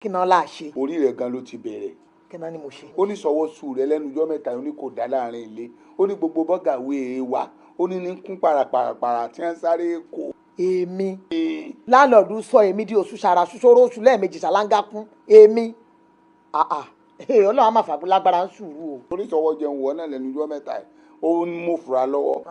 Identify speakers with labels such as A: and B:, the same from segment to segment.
A: Kí náà la ṣe?
B: Orí rẹ̀ gan ló ti bẹ̀rẹ̀.
A: Kí náà ni mo ṣe?
B: Ó ní sọ̀wọ́ Suwe lẹ́nu ọjọ́ mẹ́ta ó ní kò dá láàrin ilé. Ó ní gbogbo bọ́gàwé wà. Ó ní kún parapara tí wọ́n sáré kó.
A: Èmi. Láńlọ́ọ̀dù sọ èmi di oṣù ṣàrà ṣoṣoro oṣù lẹ́ẹ̀mejì ṣàlángá kún. Èmi. Ọlọ́run á máa fàgbọ́ lágbára ń sùúrù o.
B: Oníṣòwò jẹun wọ náà lẹ́nu ọjọ́ mẹ́ta ẹ̀. Ó ń mú fura lọ́wọ́.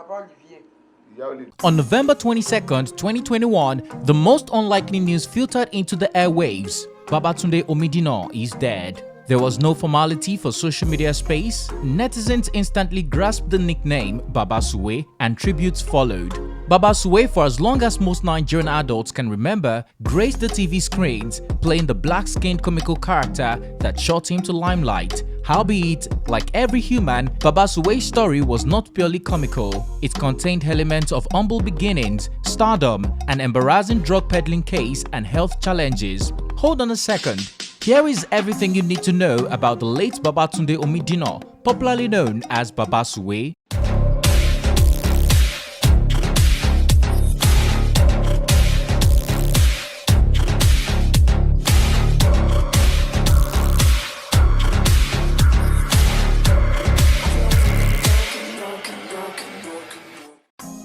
C: On November 22nd, 2021, the most unlikely news filtered into the airwaves. Babatunde Omidino is dead. There was no formality for social media space. Netizens instantly grasped the nickname Baba Suwe and tributes followed. Baba Suwe, for as long as most Nigerian adults can remember, graced the TV screens, playing the black-skinned comical character that shot him to limelight. Howbeit, like every human, Baba Suwe's story was not purely comical. It contained elements of humble beginnings, stardom, an embarrassing drug peddling case, and health challenges. Hold on a second. Here is everything you need to know about the late Babatunde Omidino, popularly known as Baba Suwe.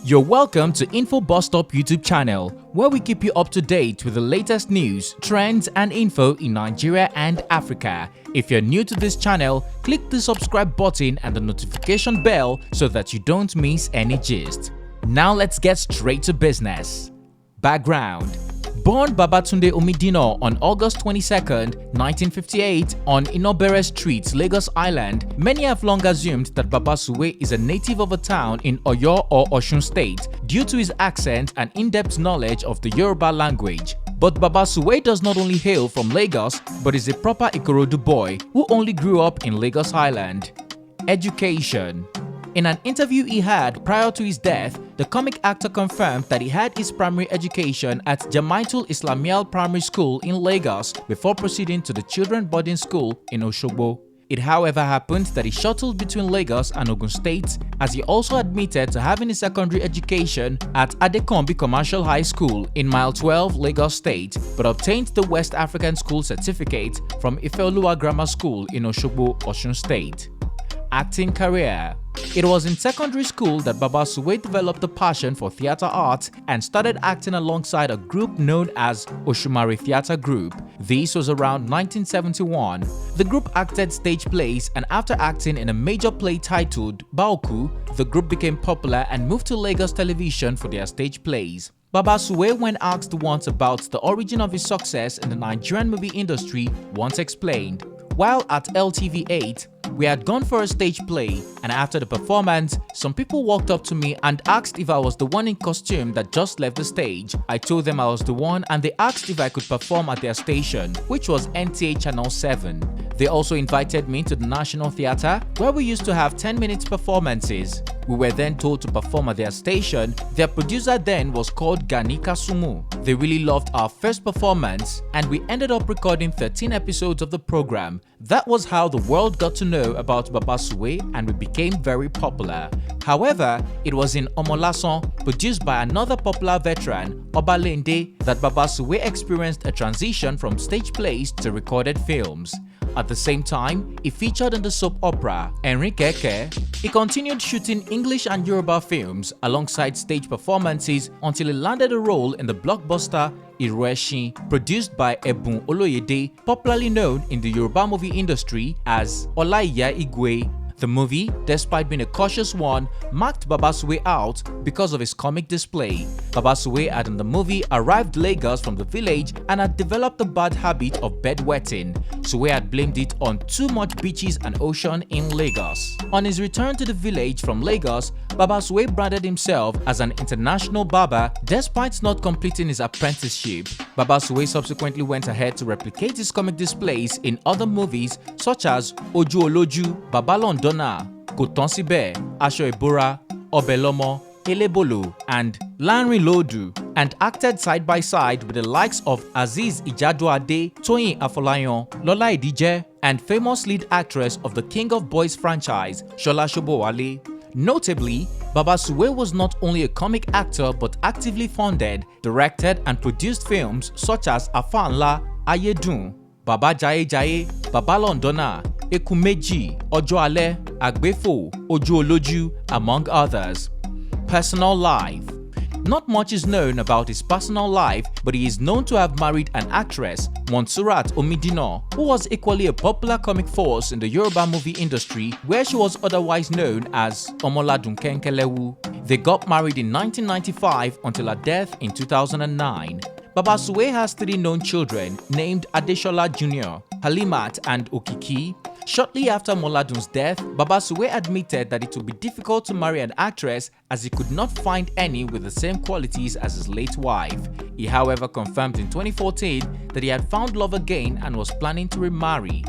C: You're welcome to Info Bus Stop YouTube channel, where we keep you up to date with the latest news, trends and info in Nigeria and Africa. If you're new to this channel, click the subscribe button and the notification bell so that you don't miss any gist. Now let's get straight to business. Background. Born Babatunde Omidino on August 22nd, 1958 on Inobere Street, Lagos Island, many have long assumed that Baba Suwe is a native of a town in Oyo or Osun State due to his accent and in-depth knowledge of the Yoruba language. But Baba Suwe does not only hail from Lagos but is a proper Ikorodu boy who only grew up in Lagos Island. Education. In an interview he had prior to his death, the comic actor confirmed that he had his primary education at Jamaitul Islamiyal Primary School in Lagos before proceeding to the Children Boarding School in Osogbo. It however happened that he shuttled between Lagos and Ogun State, as he also admitted to having his secondary education at Adekombi Commercial High School in Mile 12, Lagos State, but obtained the West African School Certificate from Ifeoluwa Grammar School in Osogbo, Osun State. Acting career. It was in secondary school that Baba Suwe developed a passion for theatre art and started acting alongside a group known as Oshumari Theatre Group. This was around 1971. The group acted stage plays, and after acting in a major play titled Baoku, the group became popular and moved to Lagos television for their stage plays. Baba Suwe, when asked once about the origin of his success in the Nigerian movie industry, once explained, "While at LTV8, we had gone for a stage play, and after the performance, some people walked up to me and asked if I was the one in costume that just left the stage. I told them I was the one, and they asked if I could perform at their station, which was NTA Channel 7. They also invited me to the National Theatre, where we used to have 10-minute performances. We were then told to perform at their station. Their producer then was called Gani Kasumu. They really loved our first performance, and we ended up recording 13 episodes of the program. That was how the world got to know about Baba Suwe, and we became very popular. However, it was in Omolason, produced by another popular veteran, Obalende, that Baba Suwe experienced a transition from stage plays to recorded films. At the same time, he featured in the soap opera Enrique. He continued shooting English and Yoruba films alongside stage performances until he landed a role in the blockbuster Irueshin, produced by Ebun Oloyede, popularly known in the Yoruba movie industry as Olaiya Igwe. The movie, despite being a cautious one, marked Baba Suwe out because of his comic display. Baba Suwe had in the movie arrived Lagos from the village and had developed the bad habit of bedwetting. Suwe had blamed it on too much beaches and ocean in Lagos. On his return to the village from Lagos, Baba Suwe branded himself as an international barber despite not completing his apprenticeship. Baba Suwe subsequently went ahead to replicate his comic displays in other movies such as Oju Oloju, Babalon Donna, Kotonsibe, Asho Ibora, Obelomo, Elebolo, and Lanre Lodu, and acted side by side with the likes of Aziz Ijaduade, Toyin Afolayan, Lola Idije, and famous lead actress of the King of Boys franchise, Shola Sobowale. Notably, Baba Suwe was not only a comic actor but actively funded, directed, and produced films such as Afanla, Ayedun, Baba Jaye Jaye, Baba Londona, Eku Meji, Ojo Ale, Agbefo, Ojo Oloju, among others. Personal life. Not much is known about his personal life, but he is known to have married an actress, Monsurat Omidino, who was equally a popular comic force in the Yoruba movie industry, where she was otherwise known as Omoladunke Nkelewu. They got married in 1995 until her death in 2009. Baba Suwe has 3 known children named Adeshola Jr., Halimat and Okiki. Shortly after Moladun's death, Baba Suwe admitted that it would be difficult to marry an actress as he could not find any with the same qualities as his late wife. He however confirmed in 2014 that he had found love again and was planning to remarry.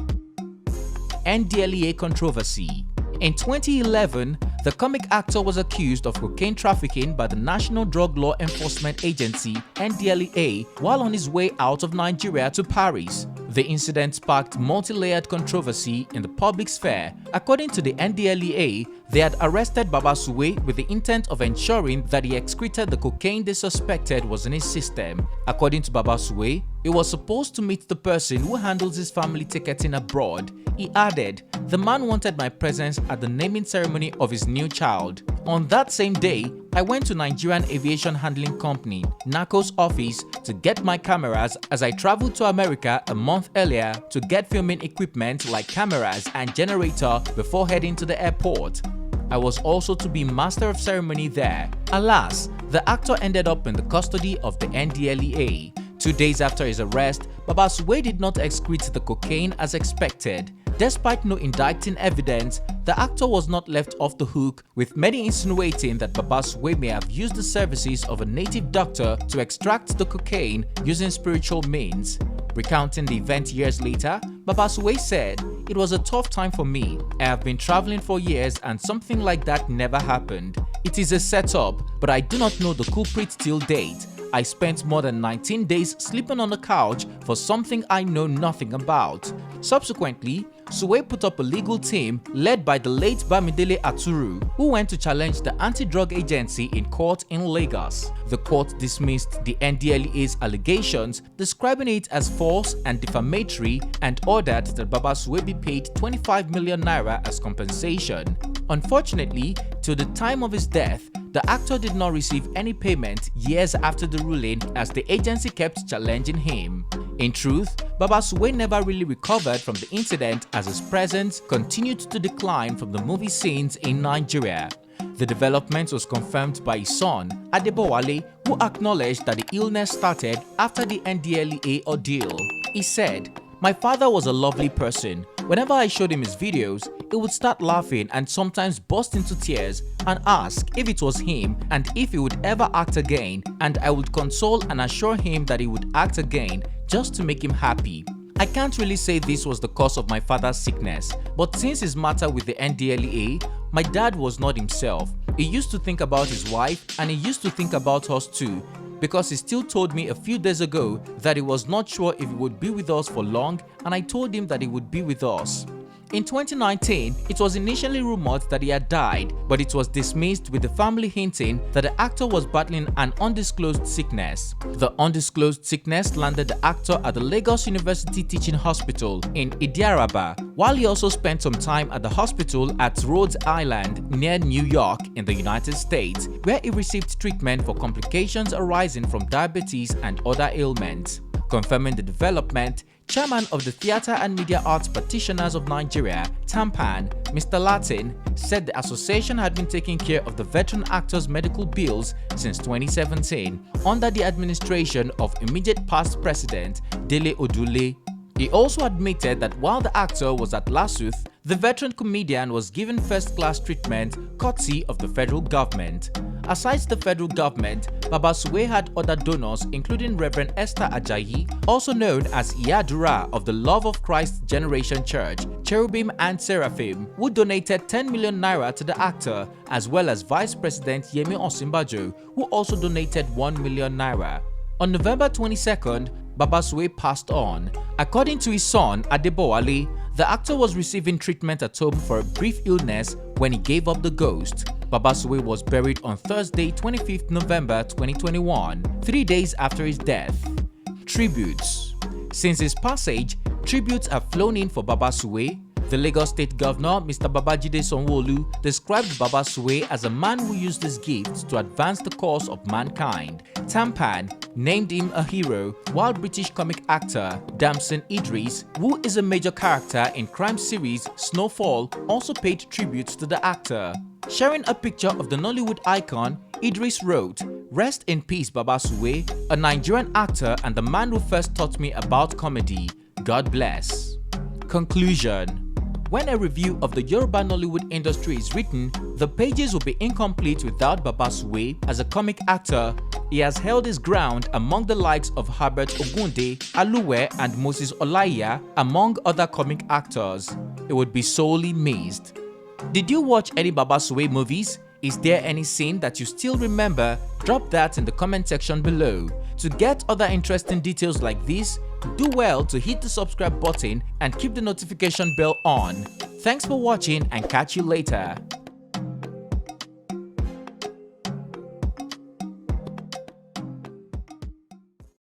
C: NDLEA controversy. In 2011, the comic actor was accused of cocaine trafficking by the National Drug Law Enforcement Agency (NDLEA) while on his way out of Nigeria to Paris. The incident sparked multi-layered controversy in the public sphere. According to the NDLEA, they had arrested Baba Suwe with the intent of ensuring that he excreted the cocaine they suspected was in his system. According to Baba Suwe, he was supposed to meet the person who handles his family ticketing abroad. He added, "The man wanted my presence at the naming ceremony of his new child. On that same day, I went to Nigerian Aviation Handling Company, NACO's office to get my cameras as I traveled to America a month earlier to get filming equipment like cameras and generator before heading to the airport. I was also to be master of ceremony there." Alas, the actor ended up in the custody of the NDLEA. 2 days after his arrest, Baba Suwe did not excrete the cocaine as expected. Despite no indicting evidence, the actor was not left off the hook, with many insinuating that Baba Suwe may have used the services of a native doctor to extract the cocaine using spiritual means. Recounting the event years later, Baba Suwe said, "It was a tough time for me. I have been traveling for years and something like that never happened. It is a setup, but I do not know the culprit till date. I spent more than 19 days sleeping on the couch for something I know nothing about." Subsequently, Suwe put up a legal team led by the late Bamidele Aturu, who went to challenge the anti-drug agency in court in Lagos. The court dismissed the NDLEA's allegations, describing it as false and defamatory, and ordered that Baba Suwe be paid 25 million naira as compensation. Unfortunately, till the time of his death, the actor did not receive any payment years after the ruling, as the agency kept challenging him. In truth, Baba Suwe never really recovered from the incident, as his presence continued to decline from the movie scenes in Nigeria. The development was confirmed by his son, Adebowale, who acknowledged that the illness started after the NDLEA ordeal. He said, "My father was a lovely person. Whenever I showed him his videos, he would start laughing and sometimes burst into tears and ask if it was him and if he would ever act again, and I would console and assure him that he would act again just to make him happy. I can't really say this was the cause of my father's sickness, but since his matter with the NDLEA, my dad was not himself. He used to think about his wife and he used to think about us too, because he still told me a few days ago that he was not sure if he would be with us for long, and I told him that he would be with us." In 2019, it was initially rumored that he had died, but it was dismissed, with the family hinting that the actor was battling an undisclosed sickness. The undisclosed sickness landed the actor at the Lagos University Teaching Hospital in Idiaraba, while he also spent some time at the hospital at Rhode Island near New York in the United States, where he received treatment for complications arising from diabetes and other ailments. Confirming the development, Chairman of the Theatre and Media Arts Practitioners of Nigeria, TAMPAN, Mr. Latin, said the association had been taking care of the veteran actors' medical bills since 2017 under the administration of immediate past President Dele Odule. He also admitted that while the actor was at Lasuth, the veteran comedian was given first-class treatment courtesy of the federal government. Aside the federal government, Baba Suwe had other donors, including Reverend Esther Ajayi, also known as Iyadura of the Love of Christ Generation Church, Cherubim and Seraphim, who donated 10 million naira to the actor, as well as Vice President Yemi Osinbajo, who also donated 1 million naira. On November 22nd, Baba Suwe passed on. According to his son, Adebowale, the actor was receiving treatment at home for a brief illness when he gave up the ghost. Baba Suwe was buried on Thursday, 25th November 2021, 3 days after his death. Tributes. Since his passage, Tributes have flown in for Baba Suwe. The Lagos State Governor, Mr. Babajide Sanwo-Olu, described Baba Suwe as a man who used his gifts to advance the cause of mankind. Tampan named him a hero, while British comic actor Damson Idris, who is a major character in crime series Snowfall, also paid tribute to the actor. Sharing a picture of the Nollywood icon, Idris wrote, "Rest in peace Baba Suwe, a Nigerian actor and the man who first taught me about comedy. God bless." Conclusion. When a review of the Yoruba Nollywood industry is written, the pages will be incomplete without Baba Suwe. As a comic actor, he has held his ground among the likes of Herbert Ogunde, Aluwe and Moses Olaiya, among other comic actors. He would be sorely missed. Did you watch any Baba Suwe movies? Is there any scene that you still remember? Drop that in the comment section below. To get other interesting details like this, do well to hit the subscribe button and keep the notification bell on. Thanks for watching and catch you later.